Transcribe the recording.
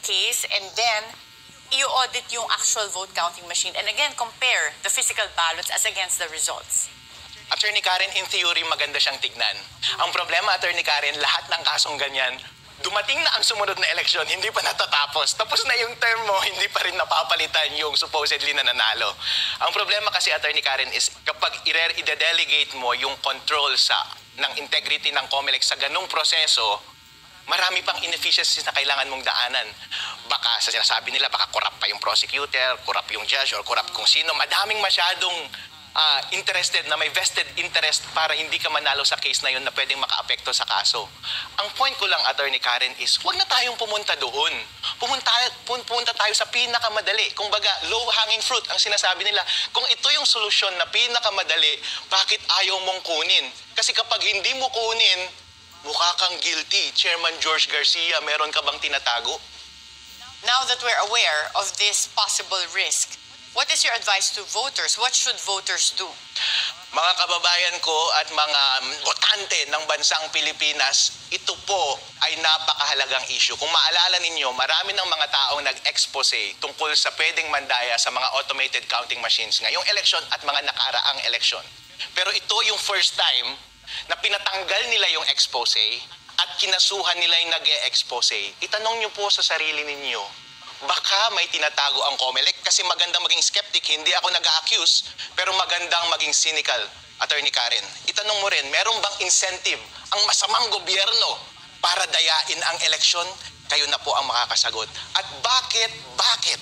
case and then i-audit yung actual vote counting machine and again, compare the physical ballots as against the results. Attorney Karen, in theory, maganda siyang tignan. Ang problema, Attorney Karen, lahat ng kasong ganyan, dumating na ang sumunod na eleksyon, hindi pa natatapos. Tapos na yung term mo, hindi pa rin napapalitan yung supposedly na nanalo. Ang problema kasi, Attorney Karen, is kapag i-delegate mo yung control ng integrity ng COMELEC sa ganung proseso, marami pang inefficiencies na kailangan mong daanan. Baka sa sinasabi nila, baka corrupt pa yung prosecutor, corrupt yung judge, or corrupt kung sino. Madaming masyadong interested na may vested interest para hindi ka manalo sa case na yun na pwedeng makaapekto sa kaso. Ang point ko lang, Attorney Karen, is huwag na tayong pumunta doon. Pumunta tayo sa pinakamadali. Kung baga, low-hanging fruit ang sinasabi nila. Kung ito yung solusyon na pinakamadali, bakit ayaw mong kunin? Kasi kapag hindi mo kunin, mukha kang guilty. Chairman George Garcia, meron ka bang tinatago? Now that we're aware of this possible risk, what is your advice to voters? What should voters do? Mga kababayan ko at mga botante ng bansang Pilipinas, ito po ay napakahalagang issue. Kung maalala ninyo, marami ng mga taong nag-expose tungkol sa pwedeng mandaya sa mga automated counting machines ngayong eleksyon at mga nakaraang eleksyon. Pero ito yung first time na pinatanggal nila yung expose at kinasuhan nila yung nag-e-expose. Itanong nyo po sa sarili ninyo, baka may tinatago ang COMELEC kasi magandang maging skeptic, hindi ako nag-accuse, pero magandang maging cynical, Attorney Karen. Itanong mo rin, meron bang incentive ang masamang gobyerno para dayain ang eleksyon? Kayo na po ang makakasagot. At bakit